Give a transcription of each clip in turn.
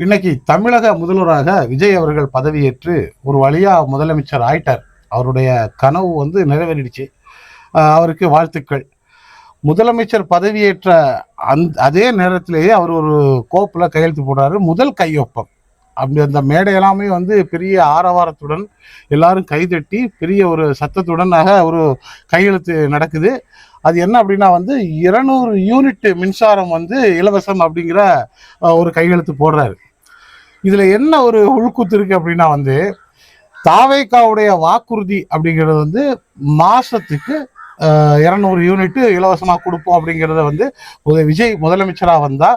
இன்னைக்கு தமிழக முதல்வராக விஜய் அவர்கள் பதவியேற்று ஒரு வழியா முதலமைச்சர் ஆயிட்டார். அவருடைய கனவு நிறைவேறிடுச்சு. அவருக்கு வாழ்த்துக்கள். முதலமைச்சர் பதவியேற்ற அதே நேரத்திலேயே அவர் ஒரு கோப்புல கையெழுத்து போடுறாரு. முதல் கையொப்பம். அப்படி அந்த மேடை எல்லாமே பெரிய ஆரவாரத்துடன் எல்லாரும் கைதட்டி பெரிய ஒரு சத்தத்துடனாக ஒரு கையெழுத்து நடக்குது. அது என்ன அப்படின்னா 200 யூனிட் மின்சாரம் இலவசம் அப்படிங்கிற ஒரு கையெழுத்து போடுறாரு. இதுல என்ன ஒரு உள்குத்து இருக்கு அப்படின்னா தாவேகாவுடைய வாக்குறுதி அப்படிங்கிறது மாசத்துக்கு 200 யூனிட் இலவசமா கொடுப்போம் அப்படிங்கிறத விஜய் முதலமைச்சரா வந்தா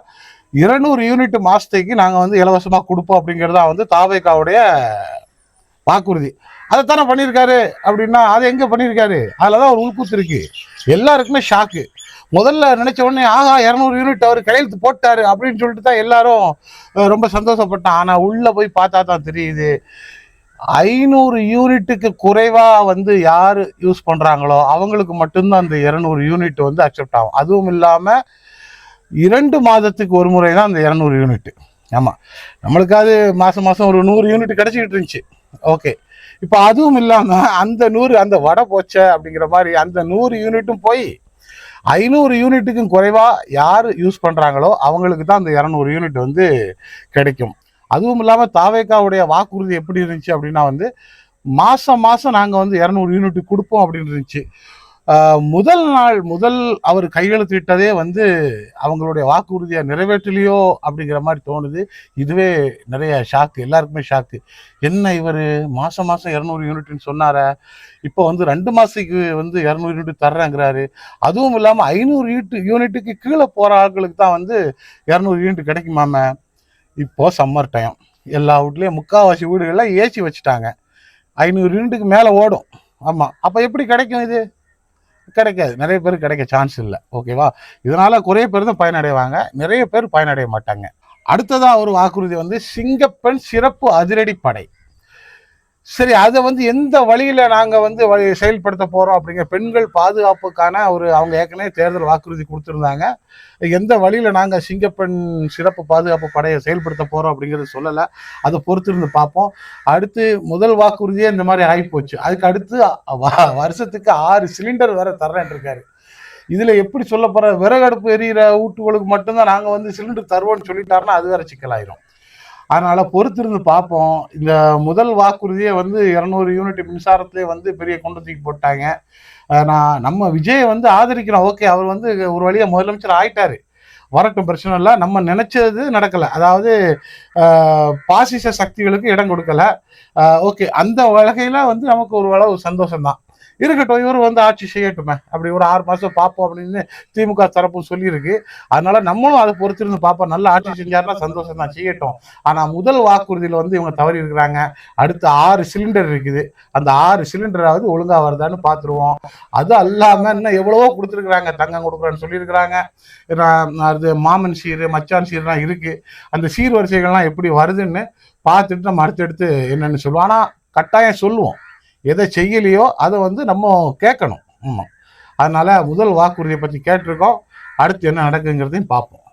200 யூனிட் மாசத்துக்கு நாங்க இலவசமா கொடுப்போம் அப்படிங்கிறதா தாவேகாவுடைய வாக்குறுதி. அதைத்தானே பண்ணியிருக்காரு. அப்படின்னா அது எங்க பண்ணியிருக்காரு? அதுலதான் ஒரு உள்குத்து இருக்கு. எல்லாருக்குமே ஷாக்கு. முதல்ல நினைச்ச உடனே ஆகா 200 யூனிட் அவர் கையெழுத்து போட்டாரு அப்படின்னு சொல்லிட்டு தான் எல்லாரும் ரொம்ப சந்தோஷப்பட்டான். ஆனா உள்ள போய் பார்த்தா தான் தெரியுது 500 யூனிட்டுக்கு குறைவா யாரு யூஸ் பண்றாங்களோ அவங்களுக்கு மட்டும்தான் அந்த 200 யூனிட் அக்செப்ட் ஆகும். அதுவும் இல்லாம 2 மாதத்துக்கு ஒரு முறை தான் அந்த 200 யூனிட். ஆமா, நம்மளுக்காவது மாசம் ஒரு 100 யூனிட் கிடைச்சிக்கிட்டு இருந்துச்சு. ஓகே, இப்ப அதுவும் இல்லாம அந்த 100 அந்த வடை போச்ச அப்படிங்கிற மாதிரி அந்த 100 யூனிட்டும் போய் 500 யூனிட்டுக்கும் குறைவா யாரு யூஸ் பண்றாங்களோ அவங்களுக்கு தான் அந்த 200 யூனிட் கிடைக்கும். அதுவும் இல்லாம தாவேகாவுடைய வாக்குறுதி எப்படி இருந்துச்சு அப்படின்னா மாசம் நாங்க 200 யூனிட் கொடுப்போம் அப்படின்னு இருந்துச்சு. முதல் அவர் கையெழுத்திட்டதே அவங்களுடைய வாக்குறுதியை நிறைவேற்றலையோ அப்படிங்கிற மாதிரி தோணுது. இதுவே நிறைய ஷாக்கு, எல்லாருக்குமே ஷாக்கு. என்ன இவர் மாசம் 200 யூனிட்னு சொன்னார, இப்போ 2 மாசத்துக்கு 200 யூனிட் தர்றேங்கிறாரு. அதுவும் இல்லாம 500 யூனிட்டுக்கு கீழே போற ஆட்களுக்கு தான் 200 யூனிட் கிடைக்குமாம. இப்போ சம்மர் டைம், எல்லா வீட்லயும் முக்காவாசி வீடுகள்ல ஏசி வச்சுட்டாங்க. 500 யூனிட்டுக்கு மேல ஓடும். ஆமா, அப்ப எப்படி கிடைக்கும்? இது கிடைக்காது. நிறைய பேர் கிடைக்க சான்ஸ் இல்லை. ஓகேவா? இதனால குறைய பேர் தான் பயனடைவாங்க, நிறைய பேர் பயனடைய மாட்டாங்க. அடுத்ததா ஒரு வாக்குறுதி சிங்கப்பெண் சிறப்பு அதிரடி படை. சரி, அதை எந்த வழியில நாங்க செயல்படுத்த போறோம் அப்படிங்கிற பெண்கள் பாதுகாப்புக்கான அவங்க ஏற்கனவே தேர்தல் வாக்குறுதி கொடுத்திருந்தாங்க. எந்த வழியில நாங்க சிங்கப்பெண் சிறப்பு பாதுகாப்பு படையை செயல்படுத்த போறோம் அப்படிங்கறது சொல்லல. அதை பொறுத்திருந்து பார்ப்போம். அடுத்து முதல் வாக்குறுதியே இந்த மாதிரி ஆகி போச்சு. அதுக்கு அடுத்து வருஷத்துக்கு 6 சிலிண்டர் வேற தர்றேன் இருக்காரு. இதுல எப்படி சொல்ல போற, விறகடுப்பு எரியிற வீட்டுகளுக்கு மட்டும்தான் நாங்க சிலிண்டர் தருவோம்னு சொல்லிட்டாருன்னா அது வேற சிக்கலாயிரும். அதனால பொறுத்திருந்து பார்ப்போம். இந்த முதல் வாக்குறுதியை 200 யூனிட் மின்சாரத்திலே பெரிய கொண்டு தூக்கி போட்டாங்க. நம்ம விஜயை ஆதரிக்கிறோம். ஓகே, அவர் ஒரு வழியா முதலமைச்சர் ஆயிட்டாரு, வரட்டும், பிரச்சனை இல்லை. நம்ம நினைச்சது நடக்கல. அதாவது பாசிச சக்திகளுக்கு இடம் கொடுக்கல. ஓகே, அந்த வகையில நமக்கு ஒரு அளவு சந்தோஷம் தான். இருக்கட்டும், இவர் ஆட்சி செய்யட்டுமே, அப்படி ஒரு 6 மாசம் பார்ப்போம் அப்படின்னு திமுக தரப்பு சொல்லியிருக்கு. அதனால நம்மளும் அதை பொறுத்திருந்து பார்ப்போம். நல்ல ஆட்சி செஞ்சாருன்னா சந்தோஷம் தான், செய்யட்டும். ஆனா முதல் வாக்குறுதியில இவங்க தவறி இருக்கிறாங்க. அடுத்து 6 சிலிண்டர் இருக்குது. அந்த 6 சிலிண்டராவது ஒழுங்கா வருதான்னு பார்த்துருவோம். அது அல்லாம இன்னும் எவ்வளவோ கொடுத்துருக்குறாங்க. தங்கம் கொடுக்குறேன்னு சொல்லியிருக்கிறாங்க. அது மாமன் சீர், மச்சான் சீர்லாம் இருக்கு. அந்த சீர் வரிசைகள்லாம் எப்படி வருதுன்னு பார்த்துட்டு நம்ம அடுத்தடுத்து என்னன்னு சொல்லுவோம். ஆனா கட்டாயம் சொல்லுவோம். எதை செய்யலையோ அதை நம்ம கேட்கணும். அதனால முதல் வாக்குறுதியை பற்றி கேட்டிருக்கோம். அடுத்து என்ன நடக்குங்கிறதையும் பார்ப்போம்.